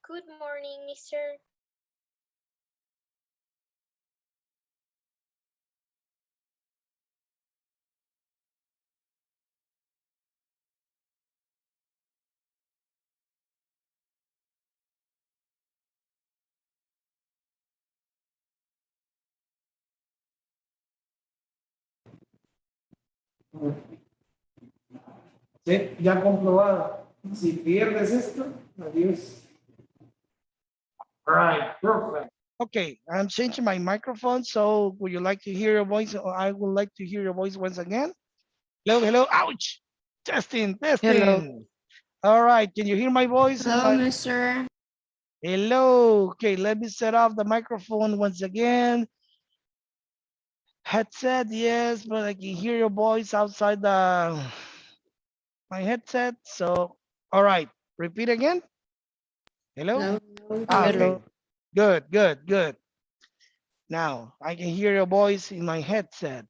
Good morning, mister. Sí, ya comprobado. Si pierdes esto, adiós. All right, perfect. Okay, I'm changing my microphone. So would you like to hear your voice? Or I would like to hear your voice once again. Hello, hello. Ouch. Testing, Hello. testing. All right, can you hear my voice? Hello, mister. Hello. Okay, let me set off the microphone once again. Headset, yes, but I can hear your voice outside my headset. So, all right, repeat again. Hello. Hello. Okay, Hello. good, good, good. Now I can hear your voice in my headset.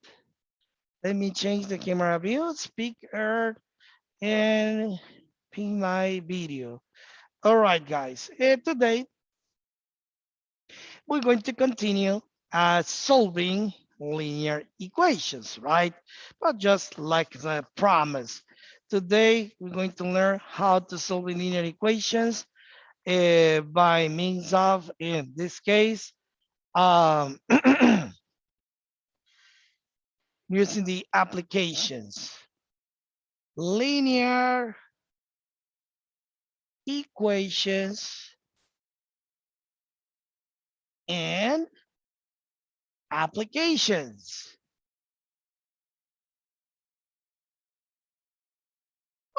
Let me change the camera view, speaker, and ping my video. All right, guys. Today we're going to continue solving linear equations, right? But just like the promise, today we're going to learn how to solve linear equations by means of, in this case, um, using the applications. Linear equations and applications.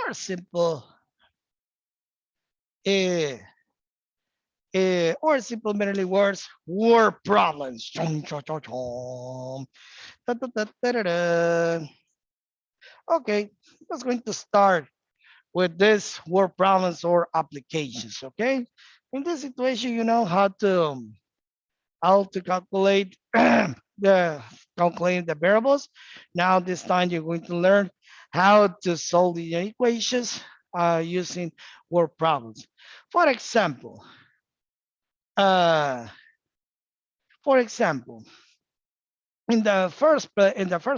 Or simple, uh, or simple merely words, word problems. Chom, chom, chom, chom. Da, da, da, da, da, da. Okay, let's going to start with this word problems or applications. Okay, in this situation, you know how to calculate the calculating the variables. Now this time you're going to learn how to solve the equations using word problems. For example, uh, for example, in the first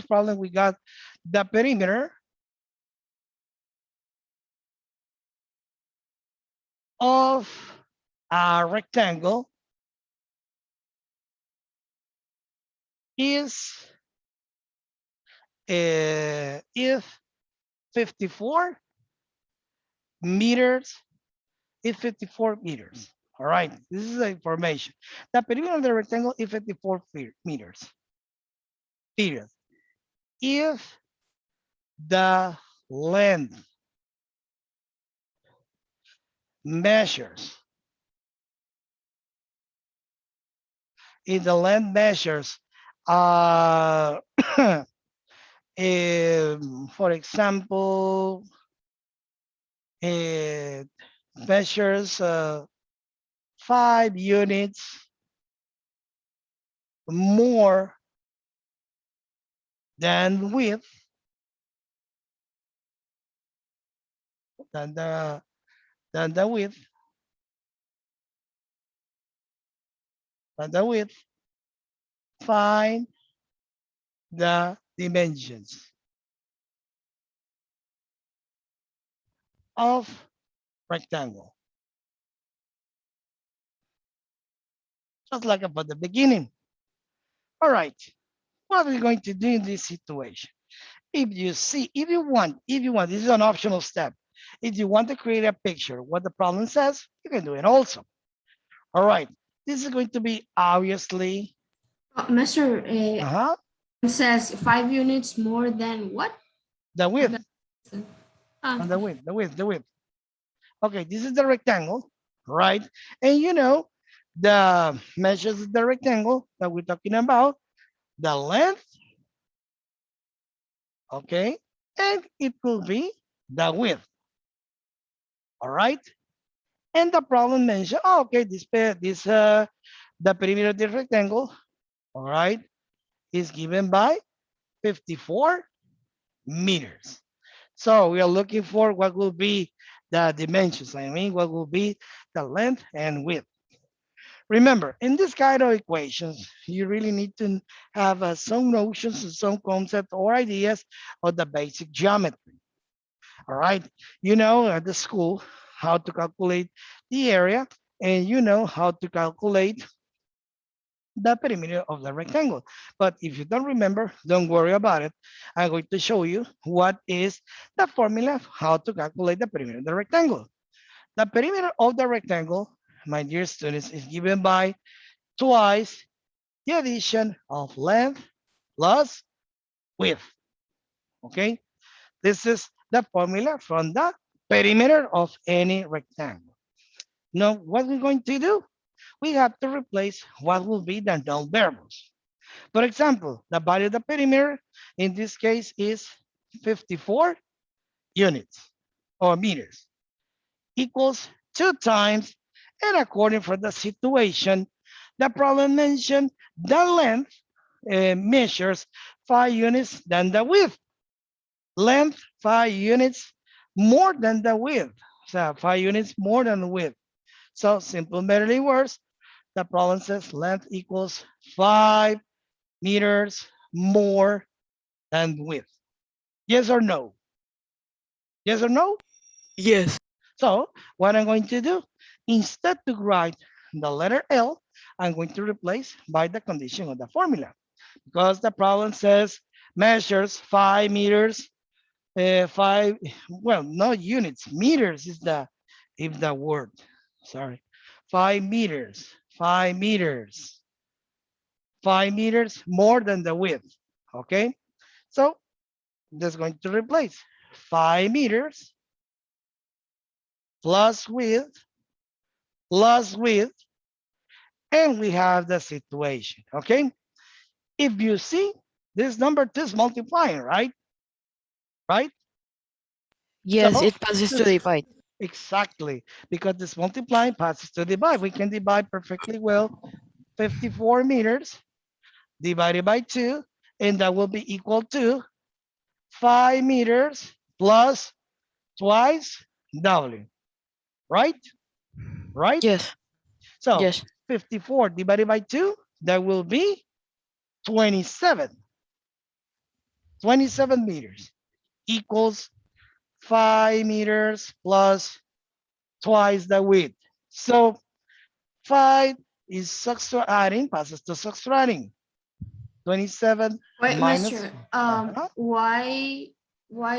problem we got the perimeter of a rectangle is if 54 meters is 54 meters. All right, this is the information. The perimeter of the rectangle is 54 meters. Period. If the length measures, if the length measures, uh, for example, it measures 5 units more than width than the width than the width. Find the dimensions of rectangle, just like about the beginning. All right, what are we going to do in this situation? If you see, if you want, this is an optional step. If you want to create a picture, what the problem says, you can do it also. All right, this is going to be obviously, Mister, uh-huh, it says 5 units more than what? the I width, don't understand. the width. Okay, this is the rectangle, right? And you know, the measures of the rectangle that we're talking about, the length, okay? And it could be the width, all right? And the problem mentioned, oh, okay, the perimeter of the rectangle, all right, is given by 54 meters. So we are looking for what will be the dimensions. I mean, what will be the length and width. Remember, in this kind of equations, you really need to have some notions and some concepts or ideas of the basic geometry. All right. You know at the school how to calculate the area, and you know how to calculate the perimeter of the rectangle. But if you don't remember, don't worry about it. I'm going to show you what is the formula how to calculate the perimeter of the rectangle. The perimeter of the rectangle, my dear students, is given by twice the addition of length plus width. Okay, this is the formula from the perimeter of any rectangle. Now, what we're going to do, we have to replace what will be the known variables. For example, the value of the perimeter in this case is 54 units or meters equals 2 times, and according for the situation, the problem mentioned the length measures 5 units than the width. Length 5 units more than the width. So 5 units more than the width. So simple merely words, the problem says length equals 5 meters more than width. Yes or no? Yes or no? Yes. So what I'm going to do, instead to write the letter L, I'm going to replace by the condition of the formula, because the problem says measures 5 meters, 5, well, not units, meters is the word, sorry, 5 meters, 5 meters, 5 meters more than the width, okay? So that's going to replace 5 meters plus width, and we have the situation, okay? If you see, this number 2 is multiplying, right? Right? Yes, So it passes to this, divide. exactly, because this multiplying passes to divide. We can divide perfectly well 54 meters divided by 2, and that will be equal to 5 meters plus twice W, right? Right? Yes. So Yes. 54 divided by 2, that will be 27. 27 meters equals 5 meters plus twice the width. So 5 is subtracting, passes to subtracting. 27 Wait, minus, Mister. uh-huh. Why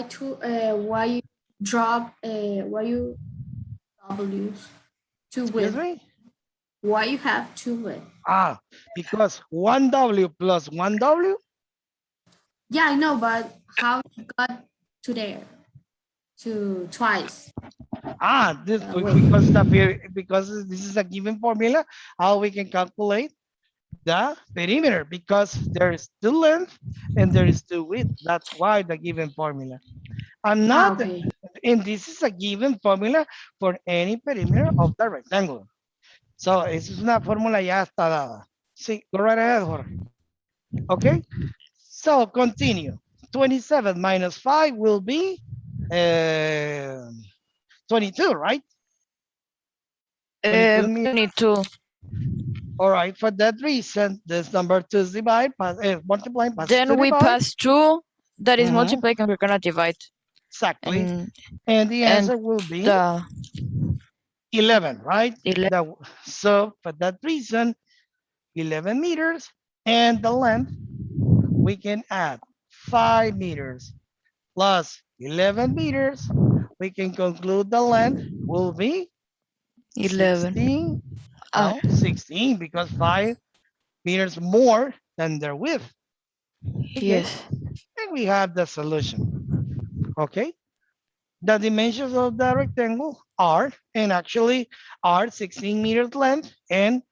two? Why you drop? Why you W's two Excuse with? me? Why you have two with? Because 1W plus 1W, Yeah, I know, but how you got to there? To twice. this With. because this is a given formula, how we can calculate the perimeter, because there is two length and there is two width. That's why the given formula. And not, Okay. and this is a given formula for any perimeter of the rectangle. So, esa es una fórmula ya está dada. Sí, go right ahead, Jorge. Okay, so continue. 27 minus 5 will be 22, right? 22 meters. 22. All right, for that reason, this number 2 is multiplying passes to Then we divide. pass 2. That is Mhm, multiplying, and we're gonna divide. exactly. And And the and answer will be the 11, right? 11. So for that reason, 11 meters, and the length, we can add 5 meters plus 11 meters. We can conclude the length will be 11. 16, Ah, 16 because 5 meters more than their width. Okay, yes. and we have the solution. Okay, the dimensions of the rectangle are, and actually are 16 meters length and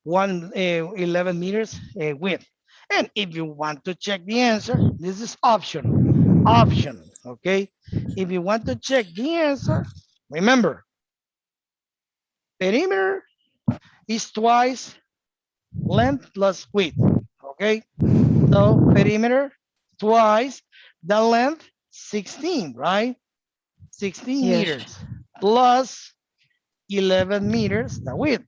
11 meters width. And if you want to check the answer, this is optional. Optional, okay? If you want to check the answer, remember, perimeter is twice length plus width, okay? So perimeter twice the length, 16, right? 16 Yes. meters plus 11 meters, the width.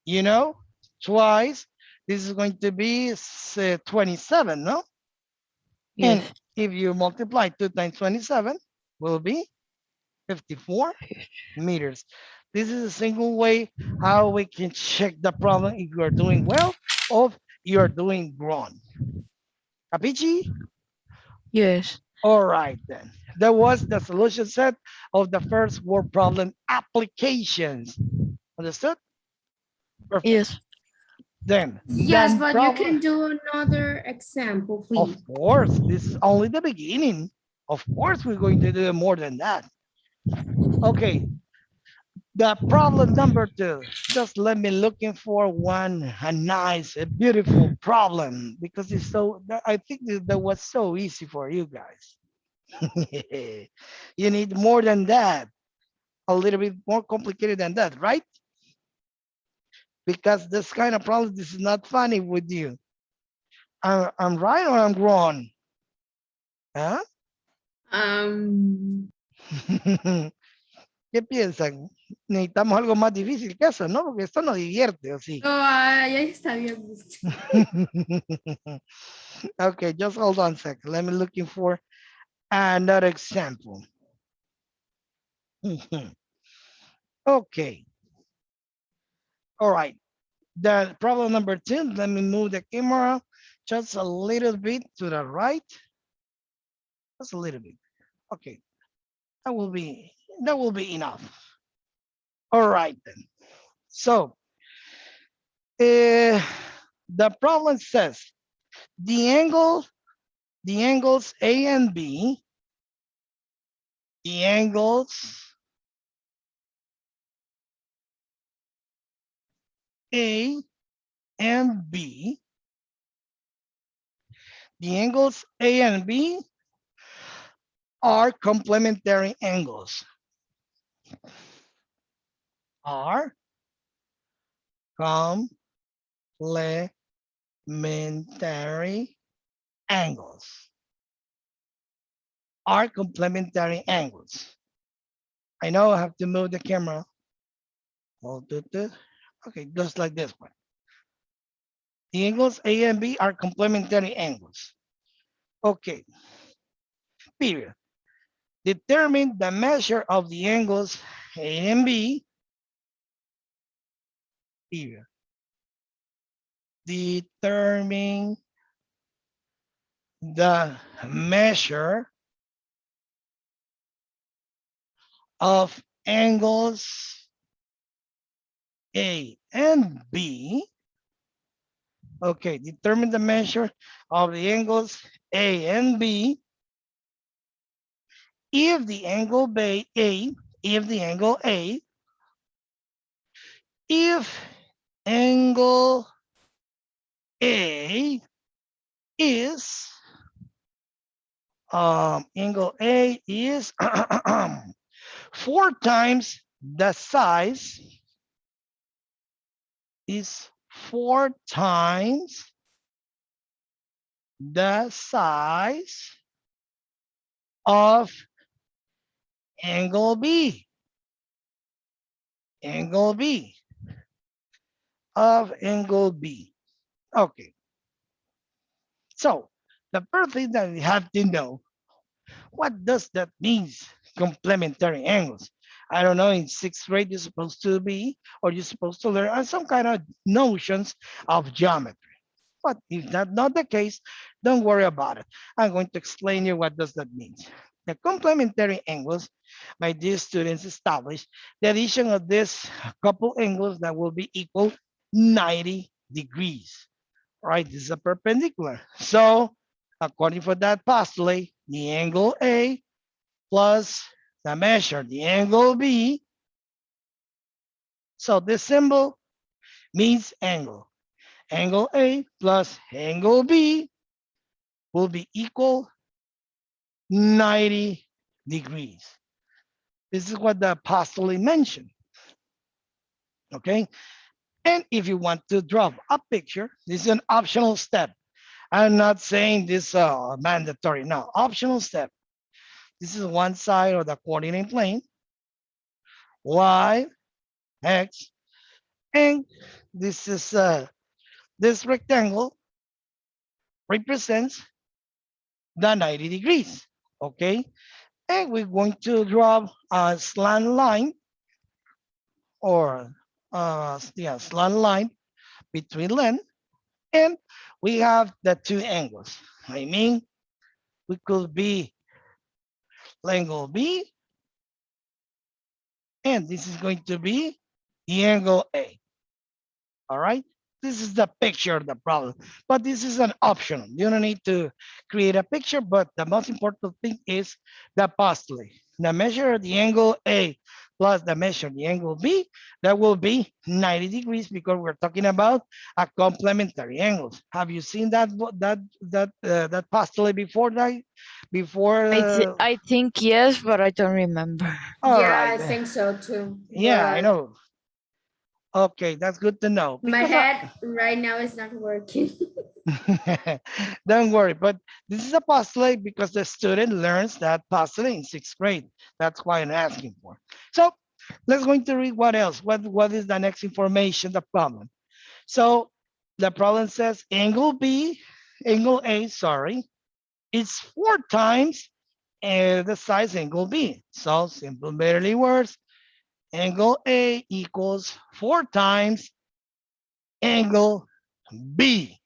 You know, twice, this is going to be 27, no? And Yes. if you multiply 2 times 27, will be 54 meters. This is a single way how we can check the problem if you are doing well or you are doing wrong. Capichi? Yes. All right then. That was the solution set of the first word problem applications. Understood? Perfect. Yes. Then Yes, the but you problem, can do another example, of please. course, this is only the beginning. Of course, we're going to do more than that. Okay, the problem number 2. Just let me looking for one, a nice, a beautiful problem because it's so. I think that was so easy for you guys. You need more than that, a little bit more complicated than that, right? Because this kind of problem, this is not funny with you. I'm right or I'm wrong? Huh? Um, ¿Qué piensan? Necesitamos algo más difícil que eso, ¿no? Porque esto no divierte, ¿o sí? no, ya está bien visto. Okay, just hold on a second. Let me looking for another example. Okay. All right. The problem number 2, let me move the camera just a little bit to the right. Just a little bit. Okay. That will be enough. All right then. So the problem says the angles A and B, the angles A and B, the angles A and B are complementary angles. Are complementary angles. Are complementary angles. I know I have to move the camera. Okay, just like this one. The angles A and B are complementary angles. Okay, period. Determine the measure of the angles A and B, period. Determine the measure of angles A and B. Okay, determine the measure of the angles A and B if the angle if the angle A, if angle A is angle A is 4 times the size, is 4 times the size of angle B. Angle B of angle B. Okay. So the first thing that we have to know, what does that mean? Complementary angles. I don't know, in 6th grade you're supposed to be, or you're supposed to learn some kind of notions of geometry. But if that's not the case, don't worry about it. I'm going to explain you what does that mean. The complementary angles by these students establish the addition of this couple angles that will be equal 90 degrees, right? This is a perpendicular. So according for that postulate, the angle A plus the measure, the angle B. So this symbol means angle. Angle A plus angle B will be equal 90 degrees. This is what the postulate mentioned. Okay. And if you want to draw a picture, this is an optional step. I'm not saying this mandatory, no, optional step. This is one side of the coordinate plane, y, x, and this is this rectangle represents the 90 degrees, okay? And we're going to draw a slant line or yeah, slant line between length, and we have the two angles. I mean, we could be angle B, and this is going to be the angle A. All right. This is the picture of the problem, but this is an optional. You don't need to create a picture, but the most important thing is the postulate. The measure of the angle A plus the measure of the angle B, that will be 90 degrees because we're talking about a complementary angles. Have you seen that postulate before that? Before? I think yes, but I don't remember. All Yeah, right. I think so too. Yeah, I But know. Okay, that's good to know. my Because head right now is not working. don't worry, but this is a postulate because the student learns that postulate in sixth grade. That's why I'm asking for. So let's going to read what else. What is the next information, the problem? So the problem says angle A, sorry, it's 4 times the size angle B. So simple, barely words. Angle A equals 4 times angle B.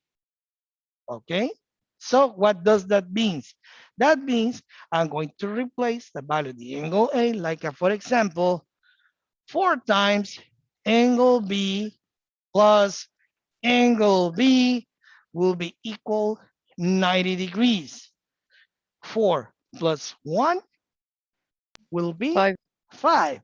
Okay, so what does that mean? That means I'm going to replace the value of the angle A, like for example, 4 times angle B plus angle B will be equal 90 degrees. 4 plus 1 will be 5. 5.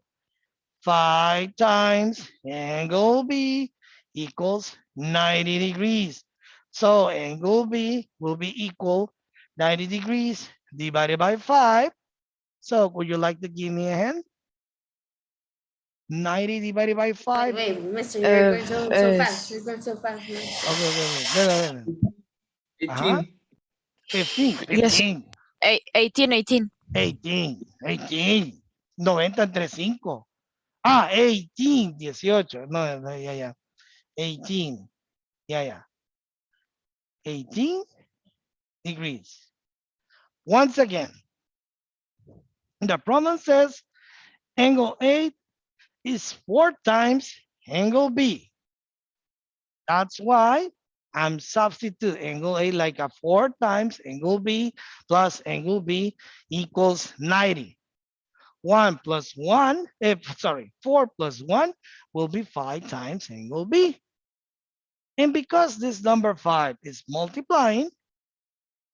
5 times angle B equals 90 degrees. So angle B will be equal 90 degrees divided by 5. So would you like to give me a hand? 90 divided by 5. Wait, mister, you're going so fast. You're Es going so fast, mister. Okay, wait. Wait. Uh-huh. 18. 15, yes, 15, 18, 18. 18, 18. 90 entre 5. Ah, 18, 18. No, ya. 18. Ya. 18 degrees. Once again, the problem says angle A is 4 times angle B. That's why I'm substitute angle A like a 4 times angle B plus angle B equals 90. 1 plus 1, sorry, 4 plus 1 will be 5 times angle B. And because this number 5 is multiplying,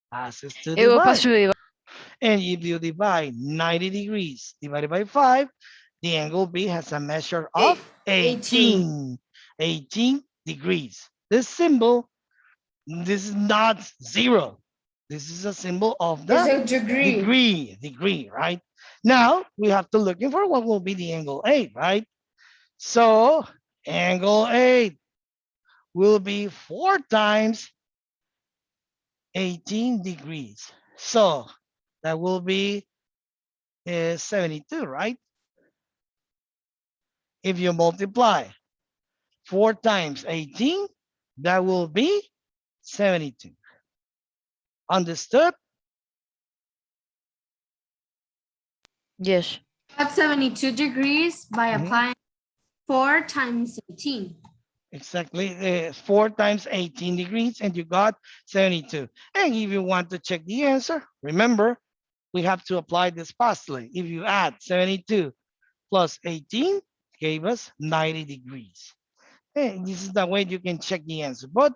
passes to Eu vou passo divide. And if you divide 90 degrees divided by 5, the angle B has a measure of 18 degrees. This symbol, this is not 0. This is a symbol of It's the a degree. degree, right? Now we have to looking for what will be the angle A, right? So angle A will be 4 times 18 degrees. So that will be 72, right? If you multiply 4 times 18, that will be 72. Understood? Yes. Got 72 degrees by Mhm. applying 4 times 18. Exactly. 4 times 18 degrees, and you got 72. And if you want to check the answer, remember, we have to apply this postulate. If you add 72 plus 18, gave us 90 degrees. Hey, this is the way you can check the answer. But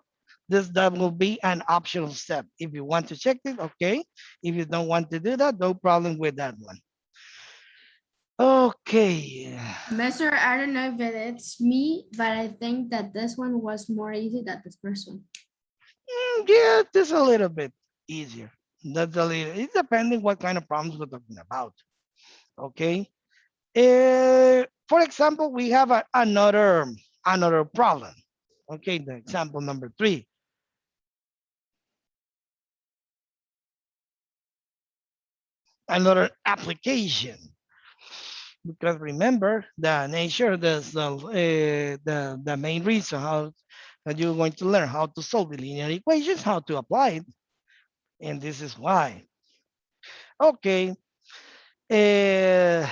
that will be an optional step. If you want to check it, okay. If you don't want to do that, no problem with that one. Okay. Mister, I don't know if it's me, but I think that this one was more easy than this first one. Yeah, this is a little bit easier. That's a little, it's depending what kind of problems we're talking about. Okay. For example, we have another problem. Okay, the example number 3. another application. Because remember, the nature, the main reason how that you're going to learn how to solve the linear equations, how to apply it, and this is why. Okay, the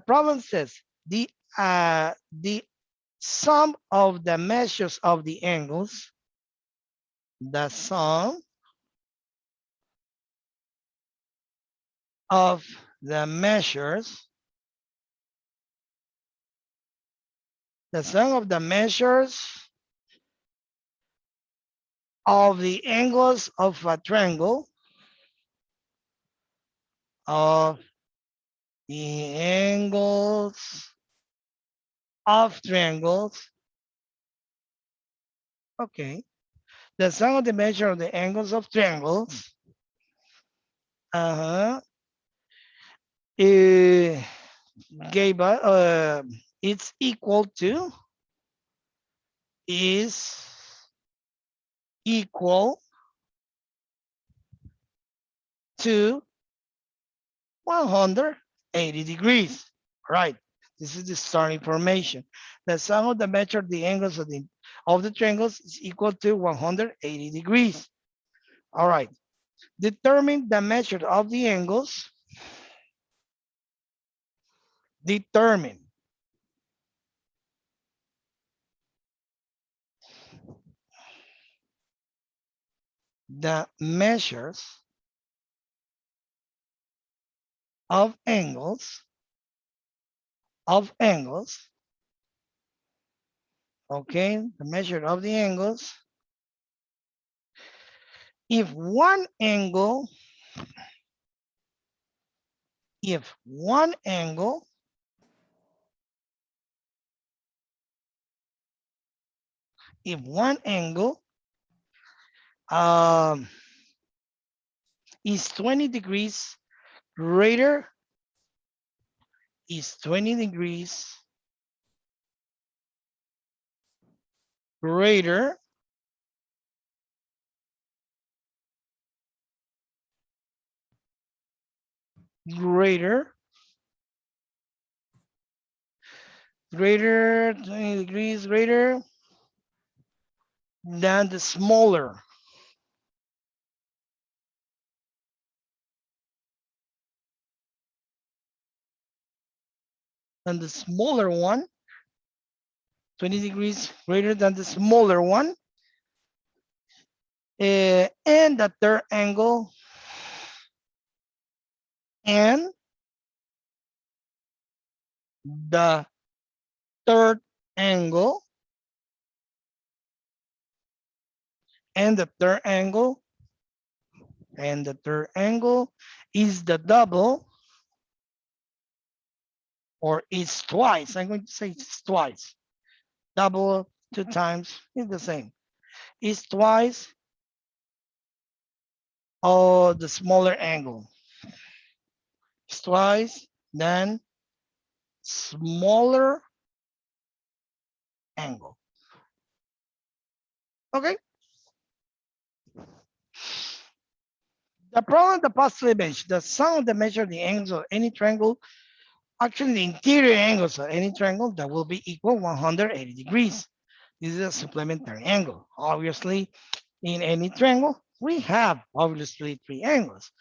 problem says the sum of the measures of the angles, the sum of the measures, the sum of the measures of the angles of a triangle, of the angles of triangles. Okay, the sum of the measure of the angles of triangles. Gave it's equal to, is equal to 180 degrees. Right. This is the starting information. The sum of the measure of the angles of the triangles is equal to 180 degrees. All right. Determine the measure of the angles. Determine the measures of angles. Okay, the measure of the angles. If one angle is 20 degrees greater, is 20 degrees greater greater 20 degrees greater than the smaller one, 20 degrees greater than the smaller one, and the third angle, and the third angle, and the third angle, and the third angle is the double, or it's twice. I'm going to say it's twice. Double 2 times is the same. It's twice of the smaller angle. It's twice than smaller angle. Okay. The problem, the positive image, the sum of the measure of the angles of any triangle, actually the interior angles of any triangle, that will be equal 180 degrees. This is a supplementary angle. Obviously, in any triangle, we have obviously 3 angles.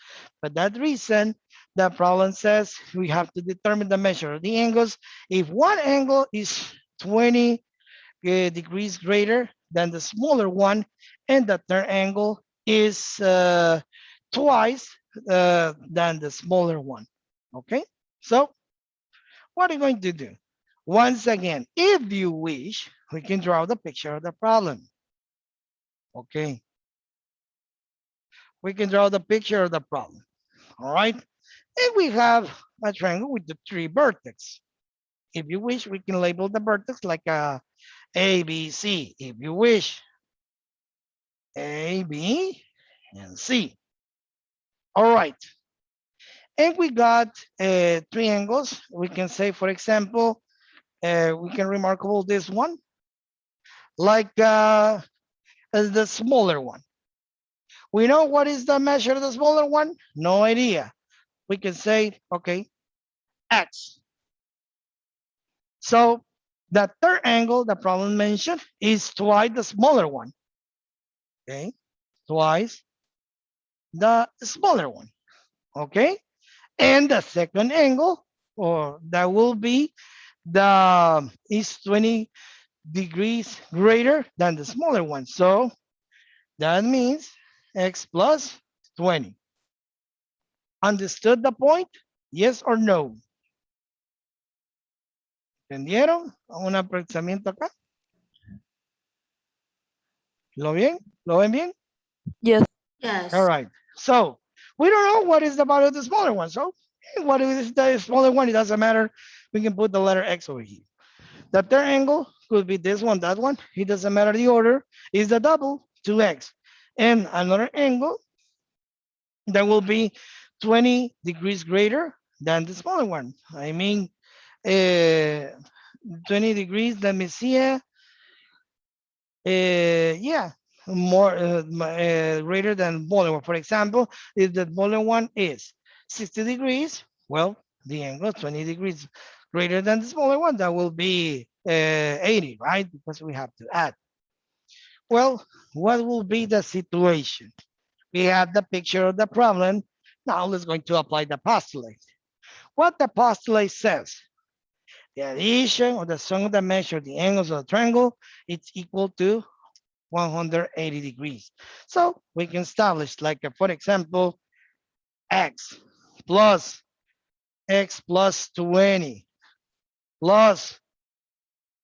But that reason, the problem says we have to determine the measure of the angles. If one angle is 20 degrees greater than the smaller one, and the third angle is twice than the smaller one. Okay, so what are you going to do? Once again, if you wish, we can draw the picture of the problem. Okay, we can draw the picture of the problem. All right, and we have a triangle with the 3 vertex. If you wish, we can label the vertex like a B, C, if you wish. A, B, and C. All right. And we got 3 angles. We can say, for example, we can remarkable this one, like the smaller one. We know what is the measure of the smaller one? No idea. we can say, okay, x. So the third angle the problem mentioned is twice the smaller one. Okay, twice the smaller one. Okay, and the second angle, or that will be the is 20 degrees greater than the smaller one. So that means x plus 20. Understood the point? Yes or no? ¿Entendieron? Un pensamiento acá. ¿Lo bien? ¿Lo ven bien? Yes. Yes. All right. So we don't know what is the value of the smaller one. So what is the smaller one? It doesn't matter. We can put the letter x over here. The third angle could be this one, that one. It doesn't matter the order. Is the double, 2x. And another angle that will be 20 degrees greater than the smaller one. I mean, 20 degrees, let me see. Yeah, more greater than smaller one. For example, if the smaller one is 60 degrees, well, the angle is 20 degrees greater than the smaller one. That will be 80, right? Because we have to add. Well, what will be the situation? We have the picture of the problem. Now let's going to apply the postulate. What the postulate says, the addition or the sum of the measure of the angles of the triangle, it's equal to 180 degrees. So we can establish like, for example, x plus 20 plus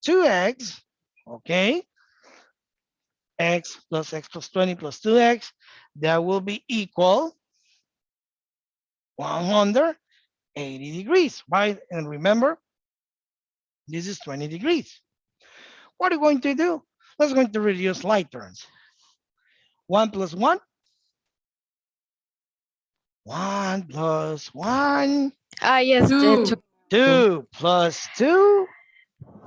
2x, okay? X plus 20 plus 2x, that will be equal 180 degrees, right? And remember, this is 20 degrees. What are you going to do? Let's going to reduce like terms. 1 plus 1. 1 plus 1. Yes. Two. 2 plus 2.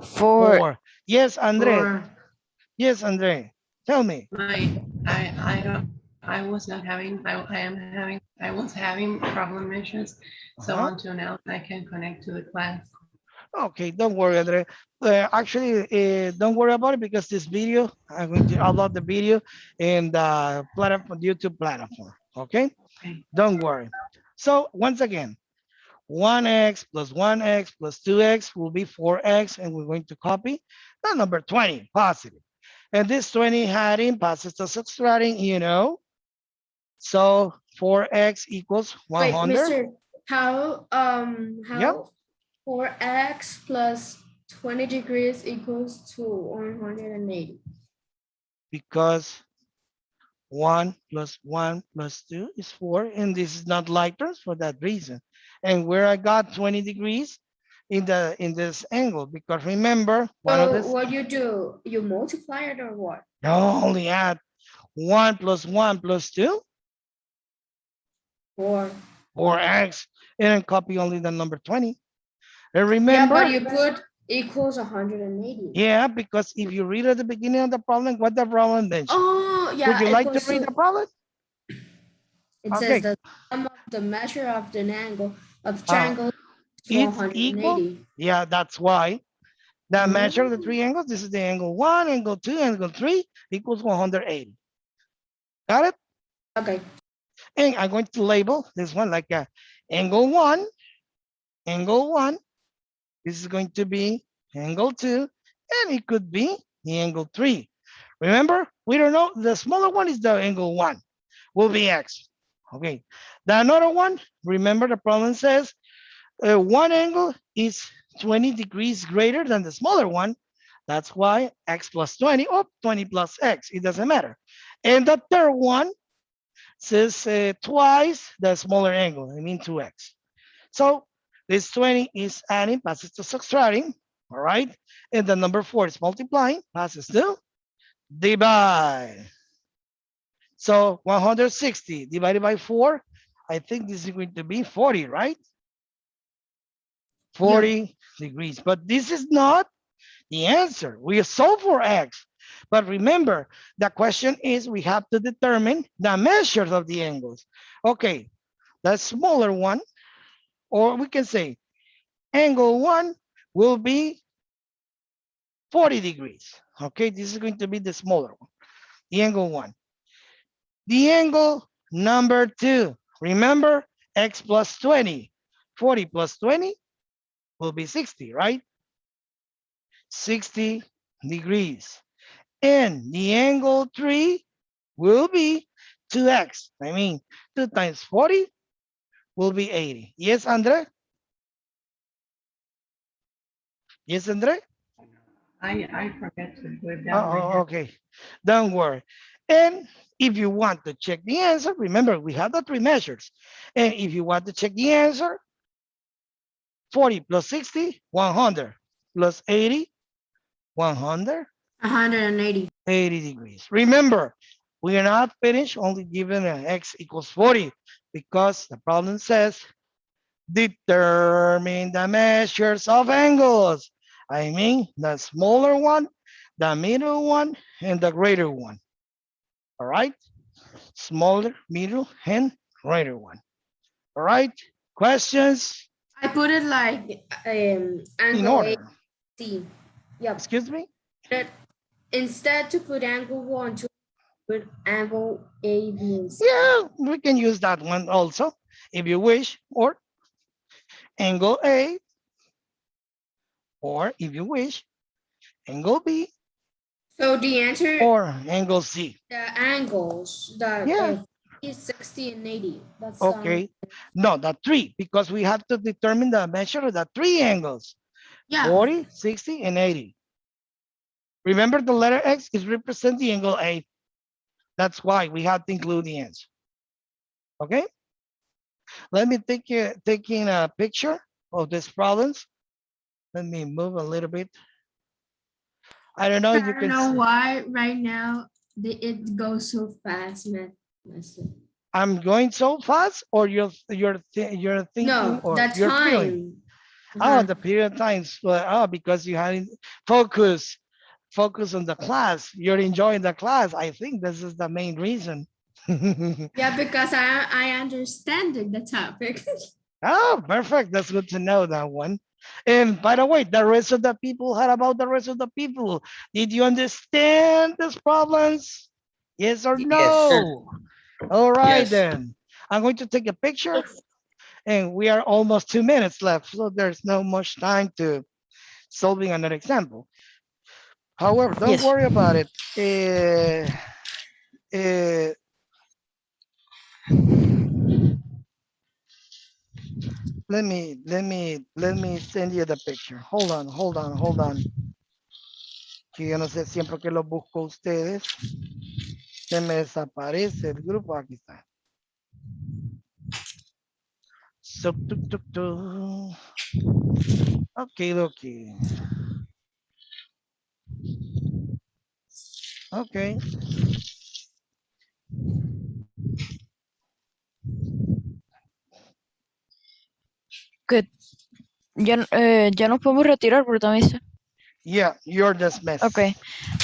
4. 4. Yes, Andre. Four. Yes, Andre. Tell me. I don't, I was not having, I was having problem measures. So Uh-huh. until now, I can connect to the class. Okay, don't worry, Andre. Actually, don't worry about it because this video, I'm going to upload the video in the platform, YouTube platform. Okay, Okay. don't worry. So once again, 1x plus 1x plus 2x will be 4x, and we're going to copy the number 20, positive. And this 20 adding passes to subtracting, you know. So 4x equals Wait, 100. Mr. How Yep. 4x plus 20 degrees equals to 180? Because 1 plus 1 plus 2 is 4, and this is not like terms for that reason. And where I got 20 degrees in this angle, because remember, one of So this, what you do, you multiply it or what? only add 1 plus 1 plus 2, Or 4x, and then copy only the number 20. And yeah, remember, but you put equals 180. yeah, because if you read at the beginning of the problem, what the problem mentioned. Oh, yeah. Would you like to equals read the problem? It Okay. says the sum of the measure of the angle of triangle is It's equal. 180. Yeah, that's why. The measure of the Oh. three angles, this is the angle 1, angle 2, angle 3 equals 180. Got it? Okay. And I'm going to label this one like a angle 1, angle 1. This is going to be angle 2, and it could be the angle 3. Remember, we don't know, the smaller one is the angle 1, will be x. Okay, the another one, remember the problem says one angle is 20 degrees greater than the smaller one. That's why x plus 20 or 20 plus x, it doesn't matter. And the third one says twice the smaller angle, I mean 2x. So this 20 is adding, passes to subtracting, all right? And the number 4 is multiplying, passes to divide. So 160 divided by 4, I think this is going to be 40, right? 40 degrees, but this is not the answer. We solve for x, but remember, the question is we have to determine the measures of the angles. Okay, the smaller one, or we can say angle 1 will be 40 degrees. Okay, this is going to be the smaller one, the angle 1. The angle number 2, remember, x plus 20. 40 plus 20 will be 60, right? 60 degrees. And the angle 3 will be 2x. I mean, 2 times 40 will be 80. Yes, Andre? Yes, Andre? I forget to do it down Oh, right now. okay. Don't worry. And if you want to check the answer, remember, we have the 3 measures. And if you want to check the answer, 40 plus 60, 100. Plus 80, 100. 180. 80 degrees. Remember, we are not finished only given an x equals 40 because the problem says determine the measures of angles. I mean, the smaller one, the middle one, and the greater one. All right? Smaller, middle, and greater one. All right? Questions? I put it like In angle A, order. C. Yep. Excuse me? But instead to put angle 1, to put angle A, B, and C. Yeah, we can use that one also if you wish, or angle A, or if you wish, angle B, So the answer, or angle C. the angles, the Yeah. 60 and 80. That's Okay. No, the 3, because we have to determine the measure of the 3 angles, yeah. 40, 60, and 80. Remember, the letter X is represent the angle A. That's why we have to include the answer. Okay. Let me taking a picture of these problems. Let me move a little bit. I don't know I if you don't can know see. why right now it goes so fast, man. I'm going so fast, or you're thinking, No, or the you're feeling. time. Oh, the period of times. Oh, because you hadn't focus on the class. You're enjoying the class. I think this is the main reason. Yeah, because I understand the topic. Oh, perfect. That's good to know that one. And by the way, the rest of the people, how about the rest of the people? Did you understand these problems? Yes or Yes. no? All right, Yes. then. I'm going to take a picture, and we are almost 2 minutes left, so there's no much time to solving another example. However, don't Yes. worry about it. Uh, let me send you the picture. Hold on. Que yo no sé, siempre que lo busco a ustedes, se me desaparece el grupo. Aquí está. So, okay. Okay. Good. Ya nos podemos retirar porque también dice. Yeah, you're dismissed. Okay.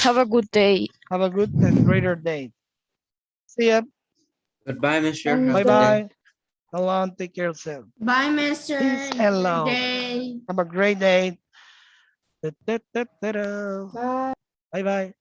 Have a good day. Have a good and greater day. See ya. Goodbye, Mister. Bye, Have a Bye good day. bye. So long. Take care of yourself. Bye, mister. Peace and Good love. day. Have a great day. Da-da-da-da-da. Bye. Bye bye.